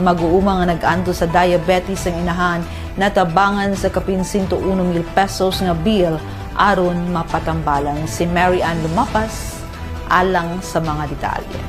mag-uuma nga nag-anto sa diabetes ang inahan natabangan sa kapin 101,000 pesos nga bill aron mapatambalan. Si Mary Ann Lumapas alang sa mga detalye.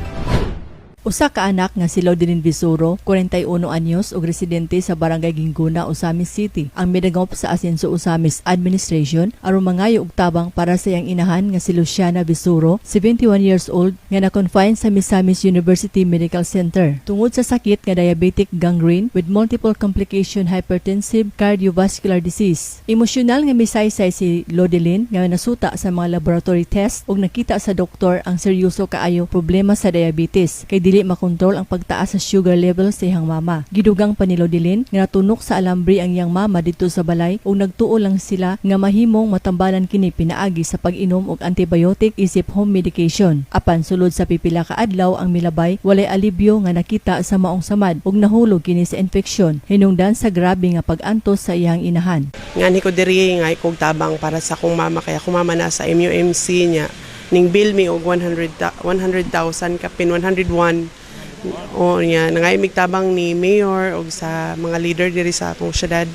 Usa ka anak nga si Lodelin Visuro, 41 anyos ug residente sa Barangay Ginguna, Osamis City, ang midagop sa Asenso Osamis Administration aron mangayo og tabang para sa iyang inahan nga si Luciana Visuro, 71 years old, nga na-confine sa Misamis University Medical Center tungod sa sakit nga diabetic gangrene with multiple complication hypertensive cardiovascular disease. Emosyonal nga misaysay si Lodelin nga nasuta sa mga laboratory test ug nakita sa doktor ang seryoso kaayo problema sa diabetes kay dili makontrol ang pagtaas sa sugar level sa iyang mama. Gidugang pa ni Lodelin nga natunok sa alambre ang iyang mama dito sa balay ug nagtuo lang sila nga mahimong matambalan kini pinaagi sa pag-inom og antibiotic isip home medication. Apan sulod sa pipila ka adlaw ang milabay, walay alibyo nga nakita sa maong samad ug nahulog kini sa infeksyon hinungdan sa grabe nga pag-antos sa iyang inahan. Ngani ko diri nga ikog tabang para sa akong mama kaya akong mama na sa MUMC niya. Ning bill mi og 100,000 kapin 101 o niya nangaimig tabang ni mayor og sa mga leader diri sa atong syudad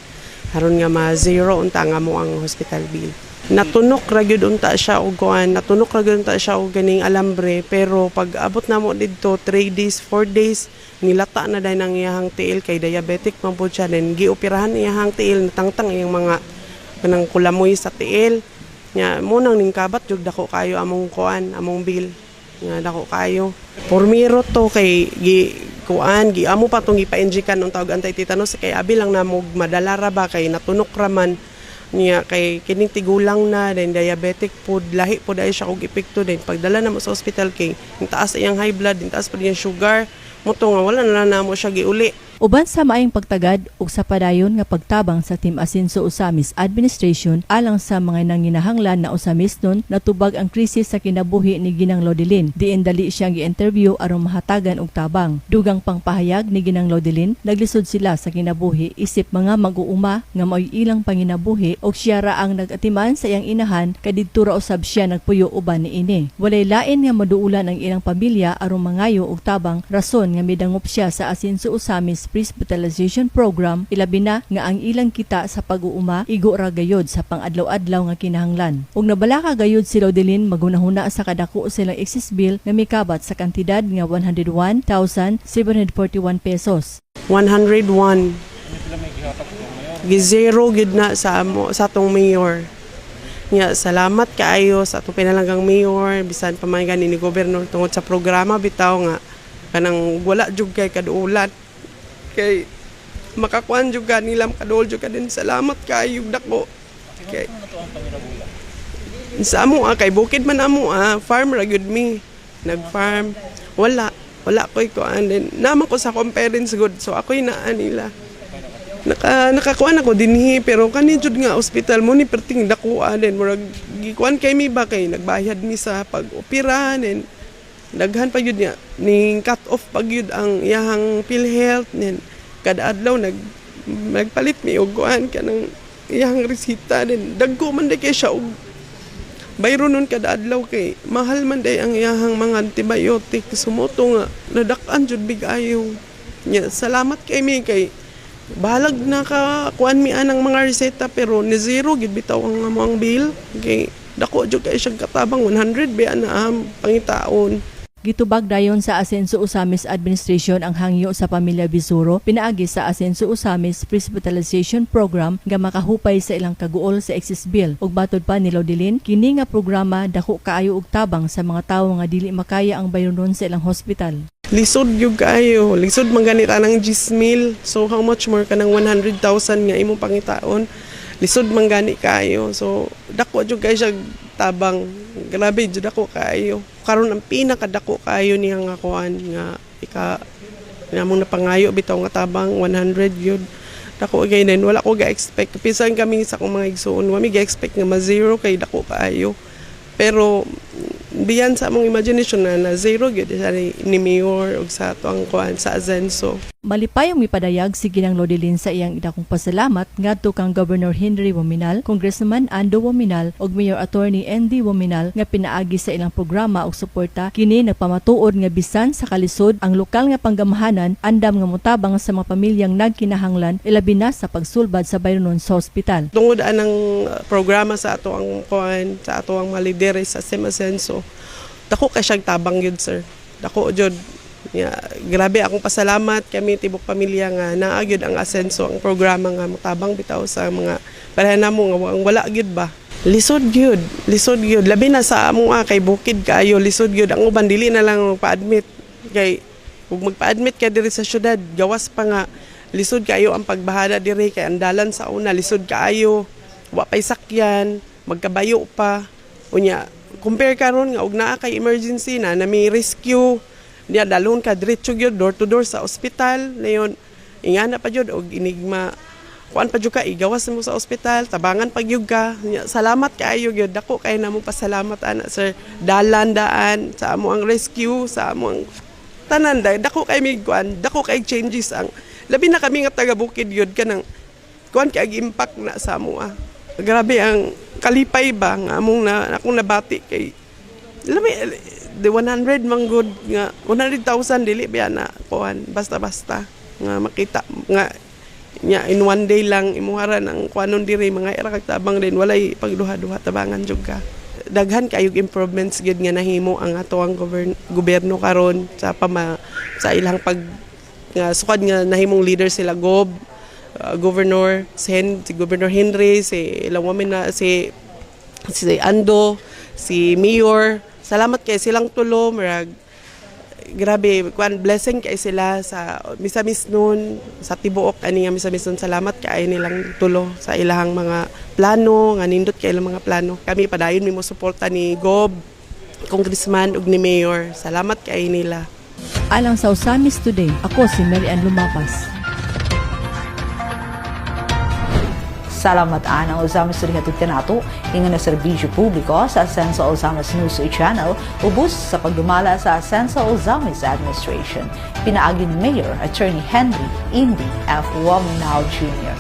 aron nga ma-zero unta nga mo ang hospital bill. Natunok ra gyud unta siya og kuan, natunok ra gyud unta siya og ganing alambre pero pag abot na mo didto 3 days, 4 days nilata na dai nang iyahang tiil kay diabetic man pud siya then gioperahan iyahang tiil natangtang iyang mga kanang kulamoy sa tiil. Nya mo nang ningkabat jud dako kayo among kuan among bill nga dako kayo pormiro to kay gi amo pa tong ipa-injekan ang tawag anti-tetanus kay abi lang na mo madala ra ba kay natunok ra man niya kay kining tigulang na then diabetic pud lahi pud ay siya og epekto din pagdala na mo sa ospital kay taas iyang high blood taas pud iyang sugar mo to nga wala na namo siya giuli. Uban sa maayong pagtagad ug sa padayon nga pagtabang sa Team Asenso Osamis Administration alang sa mga nanginahanglan na Osamis nun natubag ang krisis sa kinabuhi ni Ginang Lodelin. Diin dali siyang gi-interview aron mahatagan og tabang. Dugang pangpahayag ni Ginang Lodelin, naglisod sila sa kinabuhi isip mga mag-uuma nga mao'y ilang panginabuhi ug siya ra ang nag-atiman sa iyang inahan kadidto ra usab siya nagpuyo uban niini. Walay lain nga maduulan ang ilang pamilya aron mangayo og tabang rason nga midangop siya sa Asenso Osamis Hospitalization Program, ilabi na nga ang ilang kita sa pag-uuma igo ra gayod sa pang-adlaw-adlaw nga kinahanglan. Ug nabalaka gayod si Lodelin magunahuna sa kadako silang excess bill nga mikabat sa kantidad nga 101,741 pesos. 101 gizero gid na sa atong mayor. Nya salamat kaayo sa atong pinalanggang mayor bisan pa man gani ni gobernador tungod sa programa bitaw nga kanang wala jud kay kaduulan. Kay makakuan juga nilam kadol juga din salamat kayo dako kay sa amo kay bukid man amo farm ra gyud mi nag-farm wala koy kuan din naman ko sa parents good so ako'y naa nila nakakuan ako dinhi pero kani jud nga ospital mo ni perting dako din murag gikuan kay mi ba kay nagbayad mi sa pag-opera nin daghan pa yun niya, ning cut off pag yun ang iyahang PhilHealth, nin kada adlaw nagpalit mi og kuan ka ng iyahang resita, nin dagko man day kay siya og bayro nun kada adlaw kay mahal man day ang iyahang mga antibiotic, sumoto nga nadakan jud bigayo. Salamat kay mi kay bahalag nakakuan mi anang mga reseta pero ni zero gid bitaw ang among bill kay dako jud kay siya katabang 100 ba na pangitaon. Gitubag dayon sa Asenso Osamis Administration ang hangyo sa pamilya Visuro pinaagi sa Asenso Osamis Hospitalization Program nga makahupay sa ilang kaguol sa excess bill. Ug batod pa ni Lodelin, kini nga programa dako kaayo og tabang sa mga tawo nga dili makaya ang bayonon sa ilang hospital. Lisod yung kayo, lisod man ganita ng 10,000. So how much more ka ng 100,000 nga imong pangitaon? Lisod man gani kayo. So dako jud kay siya tabang. Grabe jud ako kayo. Karon ang pinakadako kayo niya nga kuan nga namong napangayo bitaw nga tabang 100 yun. Dako gaynen wala ko ga-expect. Pisan kami sa akong mga igsoon, wami ga-expect nga ma-zero kay dako kayo. Pero biyan sa among imagination na zero gyud sa ni mayor ug sa ato ang kuan sa Asenso. Malipayong mipadayag si Ginang Lodilin sa iyang idakong pasalamat ngadto kang Governor Henry Wominal, Congressman Ando Wominal ug Mayor Attorney Andy Wominal nga pinaagi sa ilang programa ug suporta kini nagpamatuod nga bisan sa kalisod ang lokal nga panggamahanan andam nga motabang sa mga pamilyang nagkinahanglan ilabi na sa pagsulbad sa bayronon sa ospital. Tungod anang programa sa ato ang kuan, sa ato ang mga lidere sa Asenso, dako kay siyang tabang yun, sir. Dako jud. Grabe akong pasalamat kami tibok pamilya nga naagyod ang Asenso ang programa nga motabang bitaw sa mga pareha namo nga wala gyud ba. Lisod gyud labi na sa amo kay bukid kaayo, lisod gyud ang uban dili na lang magpa-admit kay ug magpa-admit ka diri sa syudad gawas pa nga lisod kaayo ang pagbahada diri kay andalan sa una lisod kaayo, wa pay sakyan, magkabayo pa unya compare karon nga og naa kay emergency na may rescue niya dalon ka diretso gyud door to door sa ospital nayon ingana pa jud og enigma kuan pa jud ka igawas mo sa ospital tabangan pa gyud ka salamat kaayo gyud dako kay namo pasalamat ana sir daan sa amo ang rescue sa amo ang tanan dako kay mig kuan dako kay changes ang labi na kami nga taga bukid gyud kanang kuan kay impact na sa amo grabe ang kalipay ba nga among na akong nabati kay labi the 100 manggod nga 100,000 dili biya na kuan basta-basta nga makita nga nya in one day lang imuharan ang kuanon diri mga ira kagtabang din walay pagduha-duha tabangan jud ka daghan kayog improvements gid nga nahimo ang ato ang gobyerno karon sa sa ilang pag nga sukad nga nahimong leader sila governor si Governor Henry si ilang women na si Ando si Mayor. Salamat kay silang tulo, marag grabe, kuan blessing kay sila sa misamis nun, sa tibuok ani nga misamis nun. Salamat kay nilang tulo sa ilahang mga plano, nga nindot kay ilang mga plano. Kami padayon mimo suporta ni Gob, Congressman ug ni Mayor. Salamat kay nila. Alang sa Usamis Today, ako si Mary Ann Lumapas. Salamat ang Usamis Today hatod kanato ingon na serbisyo publiko sa Asenso Usamis News Channel ubos sa pagdumala sa Asenso Usamis Administration. Pinaagi ni Mayor Attorney Henry Indy F. Wominal Jr.